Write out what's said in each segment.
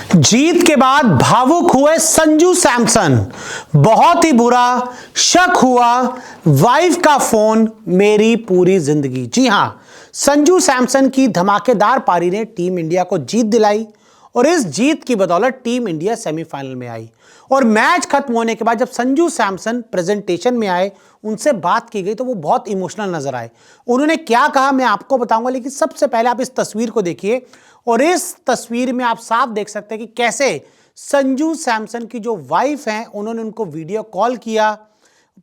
जीत के बाद भावुक हुए संजू सैमसन। बहुत ही बुरा, शक हुआ, वाइफ का फोन, मेरी पूरी जिंदगी। जी हां, संजू सैमसन की धमाकेदार पारी ने टीम इंडिया को जीत दिलाई और इस जीत की बदौलत टीम इंडिया सेमीफाइनल में आई। और मैच खत्म होने के बाद जब संजू सैमसन प्रेजेंटेशन में आए, उनसे बात की गई तो वो बहुत इमोशनल नजर आए। उन्होंने क्या कहा मैं आपको बताऊंगा, लेकिन सबसे पहले आप इस तस्वीर को देखिए और इस तस्वीर में आप साफ देख सकते हैं कि कैसे संजू सैमसन की जो वाइफ हैं उन्होंने उनको वीडियो कॉल किया।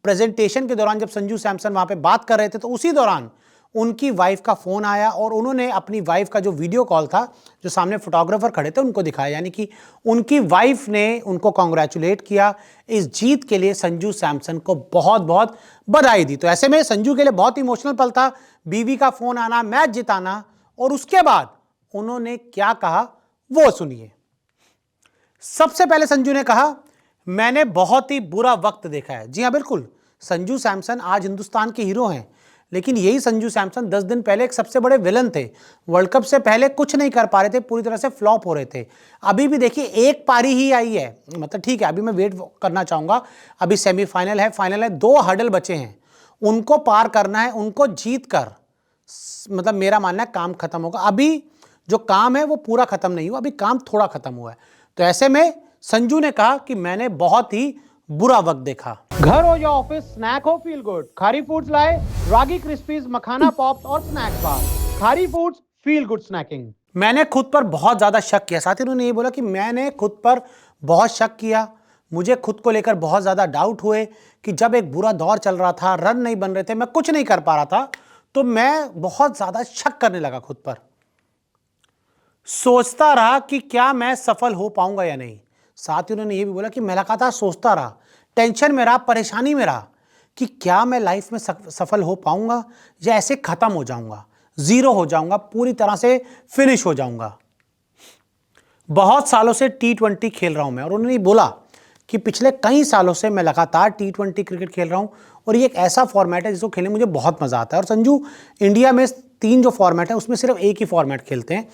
प्रेजेंटेशन के दौरान जब संजू सैमसन वहां पे बात कर रहे थे तो उसी दौरान उनकी वाइफ का फोन आया और उन्होंने अपनी वाइफ का जो वीडियो कॉल था, जो सामने फोटोग्राफर खड़े थे, उनको दिखाया। यानी कि उनकी वाइफ ने उनको कॉन्ग्रेचुलेट किया इस जीत के लिए। संजू सैमसन को बहुत बहुत बधाई दी। तो ऐसे में संजू के लिए बहुत इमोशनल पल था, बीवी का फोन आना, मैच जिताना। और उसके बाद उन्होंने क्या कहा वो सुनिए। सबसे पहले संजू ने कहा, मैंने बहुत ही बुरा वक्त देखा है। जी हां, बिल्कुल, संजू सैमसन आज हिंदुस्तान के हीरो हैं, लेकिन यही संजू सैमसन 10 दिन पहले एक सबसे बड़े विलन थे। वर्ल्ड कप से पहले कुछ नहीं कर पा रहे थे, पूरी तरह से फ्लॉप हो रहे थे। अभी भी देखिए, एक पारी ही आई है, मतलब ठीक है, अभी मैं वेट करना चाहूंगा। अभी सेमीफाइनल है, फाइनल है, 2 हर्डल बचे हैं, उनको पार करना है। उनको जीत कर मतलब मेरा मानना है काम खत्म होगा। अभी जो काम है वो पूरा खत्म नहीं हुआ, अभी काम थोड़ा खत्म हुआ है। तो ऐसे में संजू ने कहा कि मैंने बहुत ही बुरा वक्त देखा। घर हो या ऑफिस, स्नैक हो, फील गुड, खारी फूड्स लाए रागी क्रिस्पीज, मखाना पॉप्स और स्नैक बार। खारी फूड्स, फील गुड स्नैकिंग। मैंने खुद पर बहुत ज्यादा शक किया। साथ ही उन्होंने ये बोला कि मैंने खुद पर बहुत शक किया, मुझे खुद को लेकर बहुत ज्यादा डाउट हुए कि जब एक बुरा दौर चल रहा था, रन नहीं बन रहे थे, मैं कुछ नहीं कर पा रहा था, तो मैं बहुत ज्यादा शक करने लगा खुद पर। सोचता रहा कि क्या मैं सफल हो पाऊंगा या नहीं। साथ ही उन्होंने ये भी बोला कि मैं लगातार सोचता रहा, टेंशन में रहा, परेशानी में रहा कि क्या मैं लाइफ में सफल हो पाऊंगा या ऐसे खत्म हो जाऊंगा, जीरो हो जाऊंगा, पूरी तरह से फिनिश हो जाऊंगा। बहुत सालों से T20 खेल रहा हूं मैं, और उन्होंने बोला कि पिछले कई सालों से मैं लगातार T20 क्रिकेट खेल रहा हूं और ये एक ऐसा फॉर्मेट है जिसको खेलने मुझे बहुत मजा आता है। और संजू इंडिया में 3 जो फॉर्मेट है उसमें सिर्फ एक ही फॉर्मेट खेलते हैं,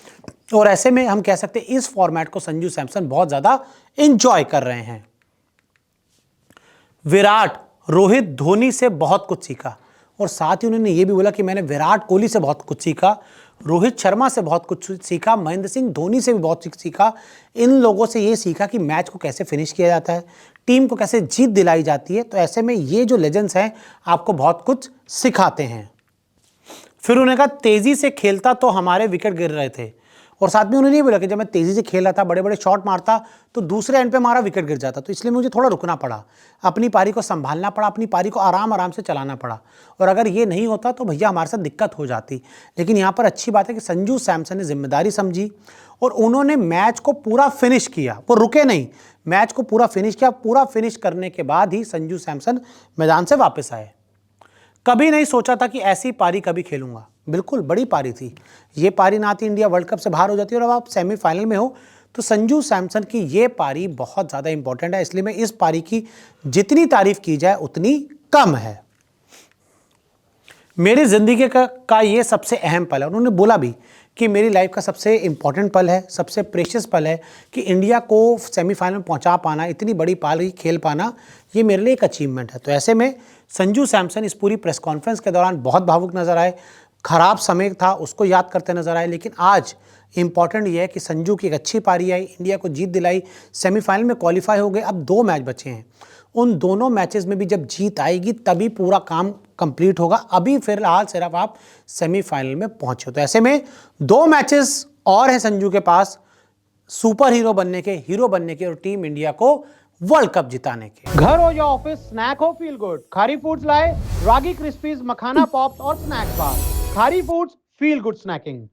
और ऐसे में हम कह सकते हैं इस फॉर्मेट को संजू सैमसन बहुत ज्यादा एंजॉय कर रहे हैं। विराट, रोहित, धोनी से बहुत कुछ सीखा। और साथ ही उन्होंने ये भी बोला कि मैंने विराट कोहली से बहुत कुछ सीखा, रोहित शर्मा से बहुत कुछ सीखा, महेंद्र सिंह धोनी से भी बहुत कुछ सीखा। इन लोगों से ये सीखा कि मैच को कैसे फिनिश किया जाता है, टीम को कैसे जीत दिलाई जाती है। तो ऐसे में ये जो लेजेंड्स हैं आपको बहुत कुछ सिखाते हैं। फिर उन्होंने कहा, तेजी से खेलता तो हमारे विकेट गिर रहे थे। और साथ में उन्होंने ये बोला कि जब मैं तेजी से खेल रहा था, बड़े बड़े शॉट मारता, तो दूसरे एंड पे हमारा विकेट गिर जाता, तो इसलिए मुझे थोड़ा रुकना पड़ा, अपनी पारी को संभालना पड़ा, अपनी पारी को आराम आराम से चलाना पड़ा। और अगर ये नहीं होता तो भैया हमारे साथ दिक्कत हो जाती। लेकिन यहाँ पर अच्छी बात है कि संजू सैमसन ने जिम्मेदारी समझी और उन्होंने मैच को पूरा फिनिश किया। वो रुके नहीं, मैच को पूरा फिनिश किया। पूरा फिनिश करने के बाद ही संजू सैमसन मैदान से वापस आए। कभी नहीं सोचा था कि ऐसी पारी कभी खेलूंगा। बिल्कुल बड़ी पारी थी ये। पारी ना आती इंडिया वर्ल्ड कप से बाहर हो जाती है, और अब आप सेमीफाइनल में हो। तो संजू सैमसन की ये पारी बहुत ज़्यादा इंपॉर्टेंट है, इसलिए मैं इस पारी की जितनी तारीफ की जाए उतनी कम है। मेरी जिंदगी का ये सबसे अहम पल है। उन्होंने बोला भी कि मेरी लाइफ का सबसे इंपॉर्टेंट पल है, सबसे प्रेशियस पल है कि इंडिया को सेमीफाइनल में पहुंचा पाना, इतनी बड़ी पारी खेल पाना, ये मेरे लिए एक अचीवमेंट है। तो ऐसे में संजू सैमसन इस पूरी प्रेस कॉन्फ्रेंस के दौरान बहुत भावुक नजर आए। खराब समय था उसको याद करते नजर आए, लेकिन आज इंपॉर्टेंट ये है कि संजू की एक अच्छी पारी आई, इंडिया को जीत दिलाई, सेमीफाइनल में क्वालिफाई हो गए। अब 2 मैच बचे हैं, उन दोनों मैचेस में भी जब जीत आएगी तभी पूरा काम कंप्लीट होगा। अभी फिलहाल सिर्फ आप सेमीफाइनल में पहुंचे हो। तो ऐसे में 2 मैचेस और हैं संजू के पास सुपर हीरो बनने के, हीरो बनने के और टीम इंडिया को वर्ल्ड कप जिताने के। घर हो या ऑफिस, स्नैक हो, फील गुड, खारी फूड्स लाए रागी क्रिस्पीज, मखाना पॉप्स और स्नैक बार। खारी फूड्स, फील गुड स्नैकिंग।